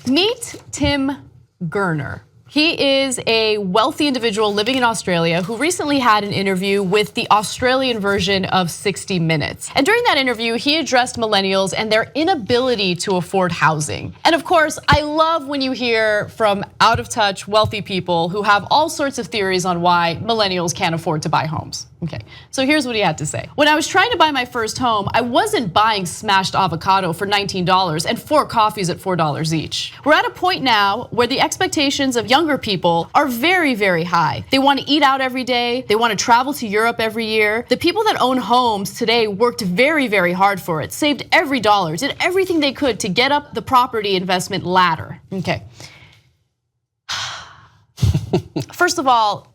Meet Tim Gurner. He is a wealthy individual living in Australia who recently had an interview with the Australian version of 60 Minutes. And during that interview, he addressed millennials and their inability to afford housing. And of course, I love when you hear from out of touch, wealthy people who have all sorts of theories on why millennials can't afford to buy homes. Okay, so here's what he had to say. When I was trying to buy my first home, I wasn't buying smashed avocado for $19 and 4 coffees at $4 each. We're at a point now where the expectations of younger people are very, very high. They want to eat out every day. They want to travel to Europe every year. The people that own homes today worked very, very hard for it, saved every dollar, did everything they could to get up the property investment ladder. Okay. First of all,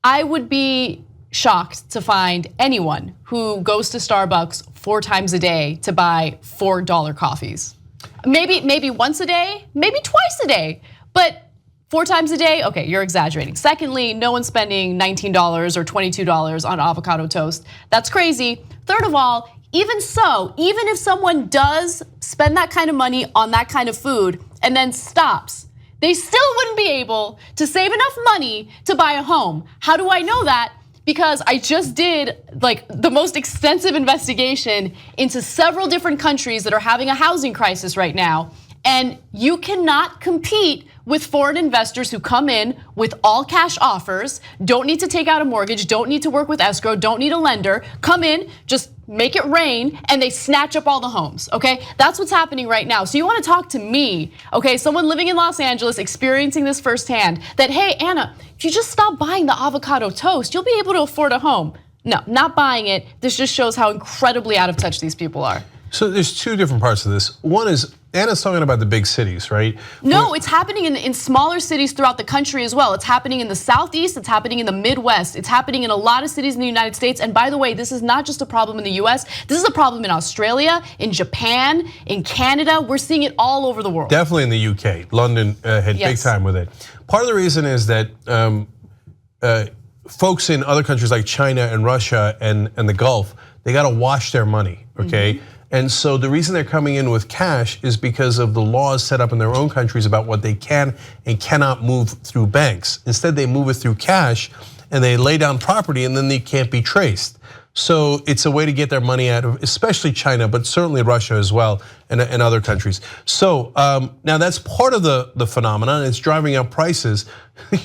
I would be shocked to find anyone who goes to Starbucks 4 times a day to buy $4 coffees. Maybe once a day, maybe twice a day, but 4 times a day, okay, you're exaggerating. Secondly, no one's spending $19 or $22 on avocado toast. That's crazy. Third of all, even so, even if someone does spend that kind of money on that kind of food and then stops, they still wouldn't be able to save enough money to buy a home. How do I know that? Because I just did like the most extensive investigation into several different countries that are having a housing crisis right now. And you cannot compete with foreign investors who come in with all cash offers, don't need to take out a mortgage, don't need to work with escrow, don't need a lender, come in, just make it rain, and they snatch up all the homes, okay? That's what's happening right now. So you wanna talk to me, okay? Someone living in Los Angeles experiencing this firsthand, that, hey, Anna, if you just stop buying the avocado toast, you'll be able to afford a home. No, not buying it. This just shows how incredibly out of touch these people are. So there's 2 different parts of this. One is, Anna's talking about the big cities, right? No, it's happening in smaller cities throughout the country as well. It's happening in the Southeast, it's happening in the Midwest, it's happening in a lot of cities in the United States. And by the way, this is not just a problem in the US, this is a problem in Australia, in Japan, in Canada. We're seeing it all over the world. Definitely in the UK. London had big time with it. Part of the reason is that folks in other countries like China and Russia and the Gulf, they gotta wash their money, okay? And so the reason they're coming in with cash is because of the laws set up in their own countries about what they can and cannot move through banks. Instead, they move it through cash and they lay down property and then they can't be traced. So it's a way to get their money out of, especially China, but certainly Russia as well and other countries. So now that's part of the phenomenon. It's driving up prices.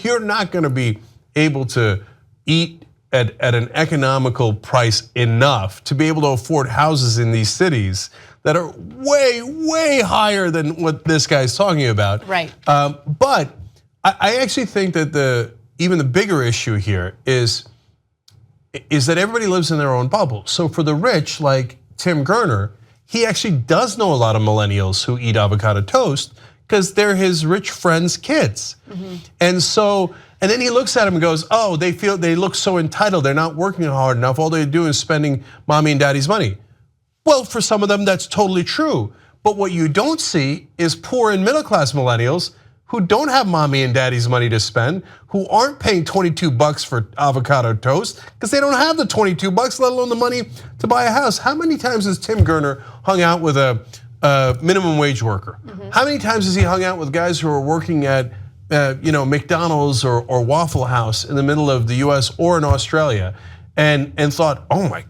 You're not gonna be able to eat at an economical price enough to be able to afford houses in these cities that are way, way higher than what this guy's talking about. Right. But I actually think that even the bigger issue here is that everybody lives in their own bubble. So for the rich, like Tim Gurner, he actually does know a lot of millennials who eat avocado toast because they're his rich friends' kids. And then he looks at him and goes, oh, they look so entitled. They're not working hard enough. All they do is spending mommy and daddy's money. Well, for some of them, that's totally true. But what you don't see is poor and middle class millennials who don't have mommy and daddy's money to spend, who aren't paying 22 bucks for avocado toast because they don't have the 22 bucks, let alone the money to buy a house. How many times has Tim Gurner hung out with a minimum wage worker? How many times has he hung out with guys who are working at McDonald's or Waffle House in the middle of the US or in Australia and thought, oh my,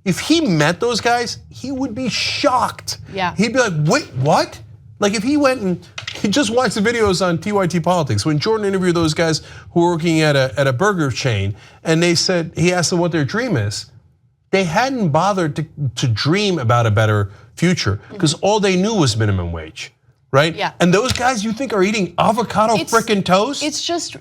if he met those guys, he would be shocked. Yeah. He'd be like, wait, what? Like if he went and he just watched the videos on TYT Politics, when Jordan interviewed those guys who were working at a burger chain and he asked them what their dream is, they hadn't bothered to dream about a better future because all they knew was minimum wage. Right? Yeah. And those guys you think are eating avocado frickin' toast?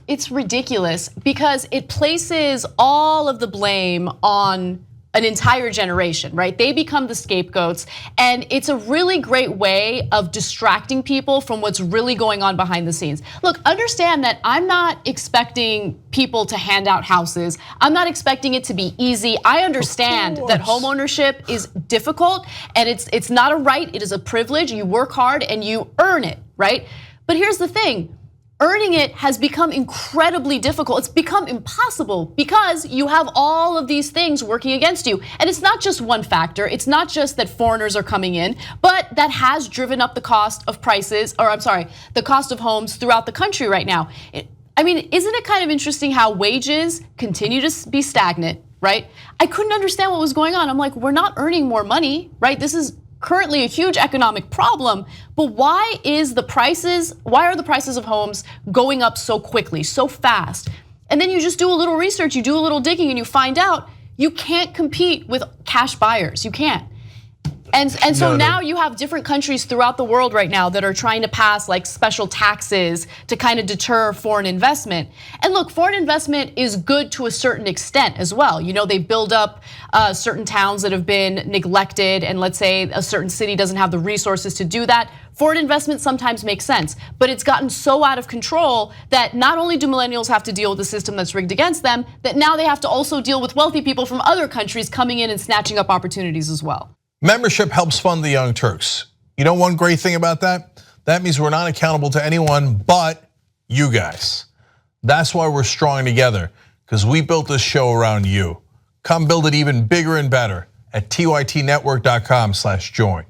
It's ridiculous because it places all of the blame on an entire generation, right? They become the scapegoats, and it's a really great way of distracting people from what's really going on behind the scenes. Look, understand that I'm not expecting people to hand out houses. I'm not expecting it to be easy. I understand that homeownership is difficult and it's not a right, it is a privilege. You work hard and you earn it, right? But here's the thing. earning it has become incredibly difficult. It's become impossible because you have all of these things working against you. And it's not just one factor. It's not just that foreigners are coming in, but that has driven up the cost of prices, or I'm sorry, the cost of homes throughout the country right now. I mean, isn't it kind of interesting how wages continue to be stagnant, right? I couldn't understand what was going on. I'm like, we're not earning more money, right? This is currently a huge economic problem, but why are the prices of homes going up so quickly, so fast? And then you just do a little research, you do a little digging, and you find out you can't compete with cash buyers. You can't. And so now you have different countries throughout the world right now that are trying to pass like special taxes to kind of deter foreign investment. And look, foreign investment is good to a certain extent as well. You know, they build up certain towns that have been neglected, and let's say a certain city doesn't have the resources to do that. Foreign investment sometimes makes sense, but it's gotten so out of control that not only do millennials have to deal with a system that's rigged against them, that now they have to also deal with wealthy people from other countries coming in and snatching up opportunities as well. Membership helps fund the Young Turks. You know one great thing about that? That means we're not accountable to anyone but you guys. That's why we're strong together, because we built this show around you. Come build it even bigger and better at tytnetwork.com/join.